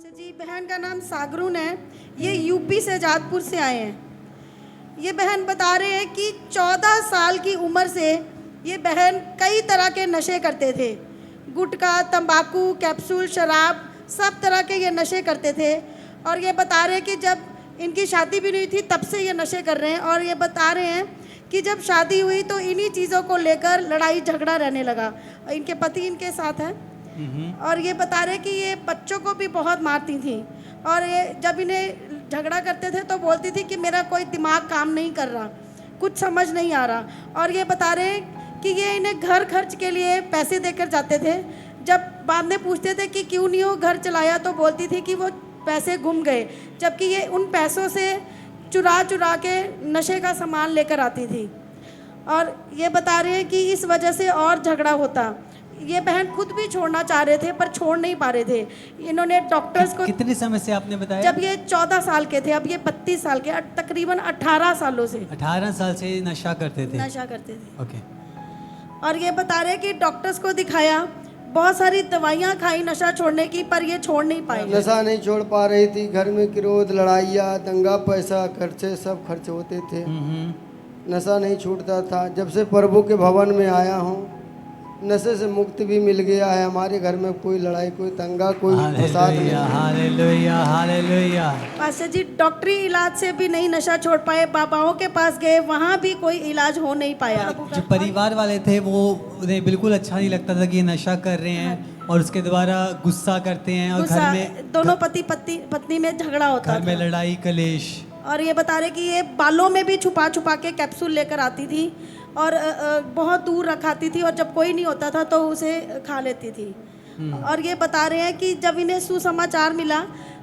Pastor जी, बहन का नाम सागरून है। ये यूपी से जादपुर से आए हैं। ये बहन बता रहे हैं कि 14 साल की उम्र से ये बहन कई तरह के नशे करते थे। गुटखा, तंबाकू, कैप्सूल, शराब, सब तरह के ये नशे करते थे। और ये बता रहे हैं कि जब इनकी शादी भी नहीं थी तब से ये नशे कर रहे हैं। और ये बता रहे हैं कि जब शादी हुई तो इन्हीं चीज़ों को लेकर लड़ाई झगड़ा रहने लगा। इनके पति इनके साथ हैं। और ये बता रहे कि ये बच्चों को भी बहुत मारती थी। और ये जब इन्हें झगड़ा करते थे तो बोलती थी कि मेरा कोई दिमाग काम नहीं कर रहा, कुछ समझ नहीं आ रहा। और ये बता रहे कि ये इन्हें घर खर्च के लिए पैसे देकर जाते थे। जब बाद में पूछते थे कि क्यों नहीं वो घर चलाया तो बोलती थी कि वो पैसे गुम गए, जबकि ये उन पैसों से चुरा चुरा के नशे का सामान लेकर आती थी। और ये बता रहे हैं कि इस वजह से और झगड़ा होता। ये बहन खुद भी छोड़ना चाह रहे थे पर छोड़ नहीं पा रहे थे। इन्होंने डॉक्टर्स को कितने समय से आपने बताया? जब ये 14 साल के थे, अब ये 32 साल के, तकरीबन 18 सालों से 18 साल से नशा करते थे। नशा करते थे। ओके। और ये बता रहे कि डॉक्टर्स को दिखाया, बहुत सारी दवाइयाँ खाई नशा छोड़ने की, पर ये छोड़ नहीं पाए। नशा नहीं छोड़ पा रही थी। घर में क्रोध, लड़ाइयाँ, दंगा, पैसा खर्चे, सब खर्च होते थे। नशा नहीं छूटता था। जब से प्रभु के भवन में आया हूँ, नशे से मुक्ति भी मिल गया है। हमारे घर में कोई लड़ाई, कोई दंगा, कोई फसाद नहीं। Hallelujah, hallelujah. पास्टर जी, डॉक्टरी इलाज से भी नहीं नशा छोड़ पाए। बाबाओं के पास गए, वहाँ भी कोई इलाज हो नहीं पाया। जो परिवार वाले थे वो उन्हें बिल्कुल अच्छा नहीं लगता था कि ये नशा कर रहे हैं और उसके द्वारा गुस्सा करते हैं और घर में दोनों पति पत्नी में झगड़ा होता घर में था। लड़ाई कलेश। और ये बता रहे कि ये बालों में भी छुपा छुपा के कैप्सूल लेकर आती थी और बहुत दूर रखाती थी, और जब कोई नहीं होता था तो उसे खा लेती थी। और ये बता रहे हैं कि जब इन्हें सुसमाचार मिला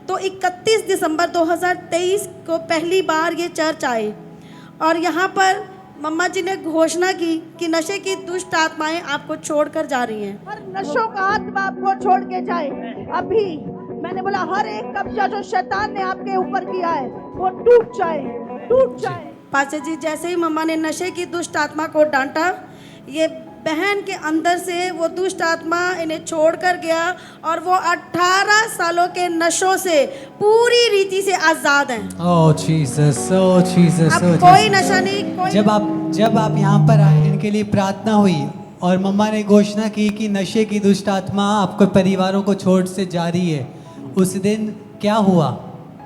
तो 31 दिसंबर 2023 को पहली बार ये चर्च आए और यहाँ पर मम्मा जी ने घोषणा की कि नशे की दुष्ट आत्माएं आपको छोड़कर जा रही हैं। हर नशों का आत्मा आपको छोड़ के जाए। अभी मैंने बोला हर एक कब्जा जो शैतान ने आपके ऊपर किया है वो टूट जाए, टूट जाए। पास्टर जी, जैसे ही मम्मा ने नशे की दुष्ट आत्मा को डांटा, ये बहन के अंदर से वो दुष्ट आत्मा इन्हें छोड़कर गया और वो 18 सालों के नशों से पूरी रीति से आजाद हैं। ओह जीसस, ओह जीसस, अब कोई नशा नहीं, कोई जब आप यहाँ पर आए, इनके लिए प्रार्थना हुई और मम्मा ने घोषणा की कि नशे की दुष्ट आत्मा आपके परिवारों को छोड़ से जा रही है, उस दिन क्या हुआ?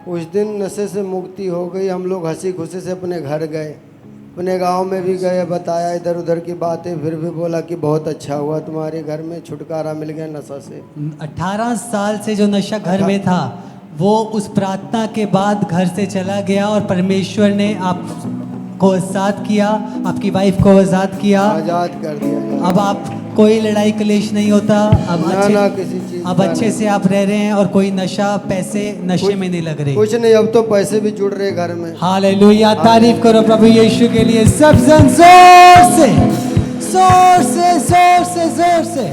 उस दिन नशे से मुक्ति हो गई। हम लोग हंसी खुशी से अपने घर गए, अपने गांव में भी गए, बताया इधर उधर की बातें, फिर भी बोला कि बहुत अच्छा हुआ तुम्हारे घर में छुटकारा मिल गया नशा से। 18 साल से जो नशा घर में था वो उस प्रार्थना के बाद घर से चला गया और परमेश्वर ने आपको आज़ाद किया, आपकी वाइफ को आज़ाद किया, आज़ाद कर दिया। अब आप कोई लड़ाई कलेश नहीं होता। अब अच्छे से आप रह रहे हैं और कोई नशा, पैसे नशे में नहीं लग रहे। कुछ नहीं, अब तो पैसे भी जुड़ रहे घर में। हालेलुया, तारीफ करो प्रभु यीशु के लिए। सब जन जोर से, जोर से, जोर से, जोर से।